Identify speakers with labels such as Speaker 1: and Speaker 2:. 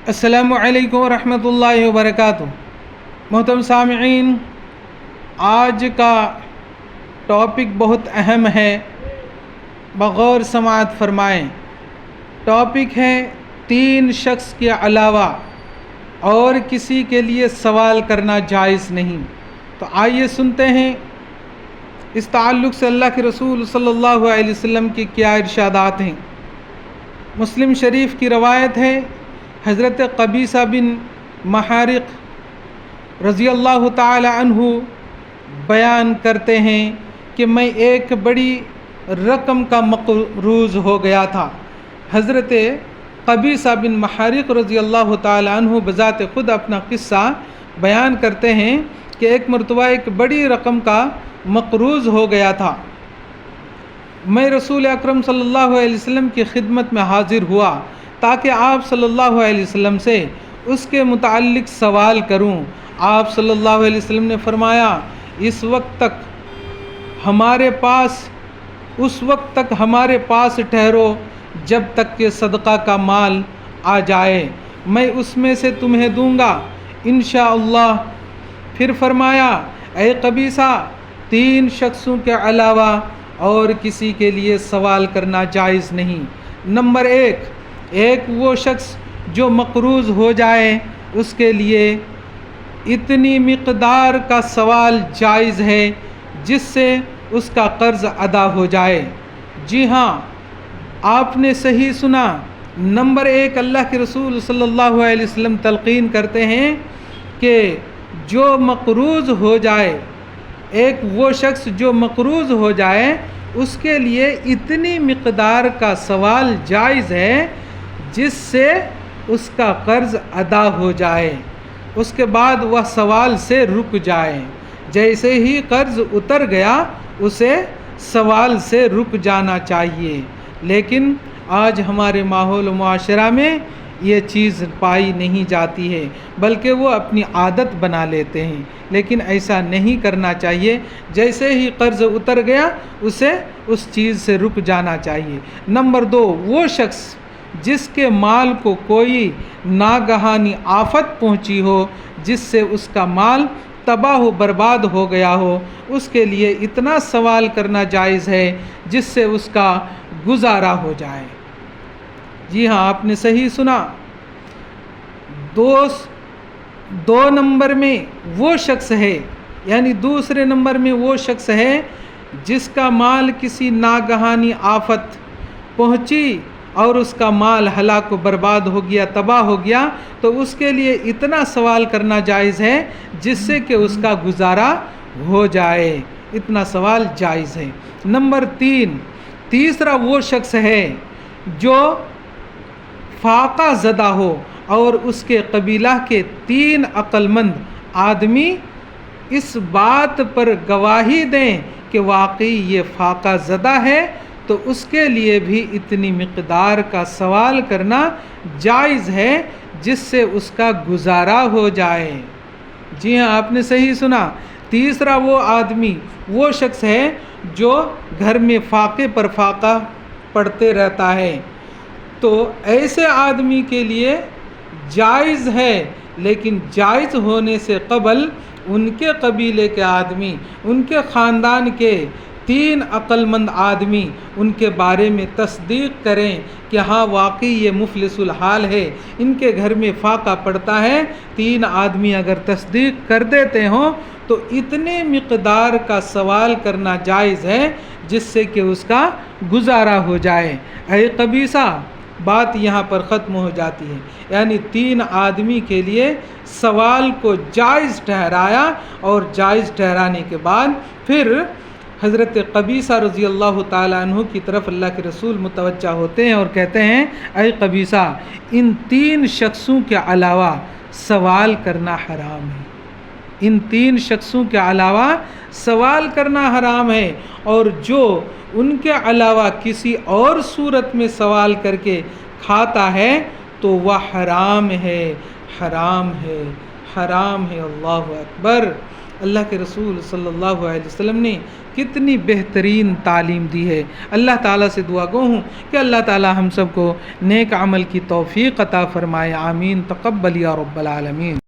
Speaker 1: السلام علیکم ورحمۃ اللہ وبرکاتہ۔ محترم سامعین، آج کا ٹاپک بہت اہم ہے، بغور سماعت فرمائیں۔ ٹاپک ہے 3 شخص کے علاوہ اور کسی کے لیے سوال کرنا جائز نہیں۔ تو آئیے سنتے ہیں اس تعلق سے اللہ کے رسول صلی اللہ علیہ وسلم کی کیا ارشادات ہیں۔ مسلم شریف کی روایت ہے، حضرت قبیصہ بن محارق رضی اللہ تعالی عنہ بیان کرتے ہیں کہ میں ایک بڑی رقم کا مقروض ہو گیا تھا۔ حضرت قبیصہ بن محارق رضی اللہ تعالی عنہ بذات خود اپنا قصہ بیان کرتے ہیں کہ ایک مرتبہ ایک بڑی رقم کا مقروض ہو گیا تھا۔ میں رسول اکرم صلی اللہ علیہ وسلم کی خدمت میں حاضر ہوا تاکہ آپ صلی اللہ علیہ وسلم سے اس کے متعلق سوال کروں۔ آپ صلی اللہ علیہ وسلم نے فرمایا، اس وقت تک ہمارے پاس ٹھہرو جب تک کہ صدقہ کا مال آ جائے، میں اس میں سے تمہیں دوں گا انشاءاللہ۔ پھر فرمایا، اے قبیصہ، 3 شخصوں کے علاوہ اور کسی کے لیے سوال کرنا جائز نہیں۔ نمبر 1، وہ شخص جو مقروض ہو جائے اس کے لیے اتنی مقدار کا سوال جائز ہے جس سے اس کا قرض ادا ہو جائے۔ جی ہاں، آپ نے صحیح سنا۔ نمبر 1، اللہ کے رسول صلی اللہ علیہ وسلم تلقین کرتے ہیں کہ جو مقروض ہو جائے، وہ شخص جو مقروض ہو جائے اس کے لیے اتنی مقدار کا سوال جائز ہے جس سے اس کا قرض ادا ہو جائے، اس کے بعد وہ سوال سے رک جائے۔ جیسے ہی قرض اتر گیا اسے سوال سے رک جانا چاہیے۔ لیکن آج ہمارے ماحول و معاشرہ میں یہ چیز پائی نہیں جاتی ہے، بلکہ وہ اپنی عادت بنا لیتے ہیں، لیکن ایسا نہیں کرنا چاہیے۔ جیسے ہی قرض اتر گیا اسے اس چیز سے رک جانا چاہیے۔ نمبر 2، وہ شخص جس کے مال کو کوئی ناگہانی آفت پہنچی ہو جس سے اس کا مال تباہ و برباد ہو گیا ہو، اس کے لیے اتنا سوال کرنا جائز ہے جس سے اس کا گزارا ہو جائے۔ جی ہاں، آپ نے صحیح سنا۔ 2 نمبر میں وہ شخص ہے، یعنی دوسرے نمبر میں وہ شخص ہے جس کا مال کسی ناگہانی آفت پہنچی اور اس کا مال ہلاک و برباد ہو گیا، تباہ ہو گیا، تو اس کے لیے اتنا سوال کرنا جائز ہے جس سے کہ اس کا گزارا ہو جائے۔ اتنا سوال جائز ہے۔ نمبر 3، تیسرا وہ شخص ہے جو فاقہ زدہ ہو اور اس کے قبیلہ کے 3 عقل مند آدمی اس بات پر گواہی دیں کہ واقعی یہ فاقہ زدہ ہے، تو اس کے لیے بھی اتنی مقدار کا سوال کرنا جائز ہے جس سے اس کا گزارا ہو جائے۔ جی ہاں، آپ نے صحیح سنا۔ تیسرا وہ شخص ہے جو گھر میں فاقے پر فاقہ پڑھتے رہتا ہے، تو ایسے آدمی کے لیے جائز ہے، لیکن جائز ہونے سے قبل ان کے قبیلے کے آدمی، ان کے خاندان کے 3 عقل مند آدمی ان کے بارے میں تصدیق کریں کہ ہاں واقعی یہ مفلس الحال ہے، ان کے گھر میں فاقہ پڑتا ہے۔ 3 آدمی اگر تصدیق کر دیتے ہوں تو اتنے مقدار کا سوال کرنا جائز ہے جس سے کہ اس کا گزارا ہو جائے۔ اے قبیصہ، بات یہاں پر ختم ہو جاتی ہے، یعنی 3 آدمی کے لیے سوال کو جائز ٹھہرایا، اور جائز ٹھہرانے کے بعد پھر حضرت قبیصہ رضی اللہ تعالیٰ عنہ کی طرف اللہ کے رسول متوجہ ہوتے ہیں اور کہتے ہیں، اے قبیصہ، ان 3 شخصوں کے علاوہ سوال کرنا حرام ہے۔ ان 3 شخصوں کے علاوہ سوال کرنا حرام ہے، اور جو ان کے علاوہ کسی اور صورت میں سوال کر کے کھاتا ہے تو وہ حرام ہے، حرام ہے، حرام ہے۔ اللہ اکبر۔ اللہ کے رسول صلی اللہ علیہ وسلم نے کتنی بہترین تعلیم دی ہے۔ اللہ تعالیٰ سے دعا گو ہوں کہ اللہ تعالیٰ ہم سب کو نیک عمل کی توفیق عطا فرمائے، آمین، تقبل یا رب العالمین۔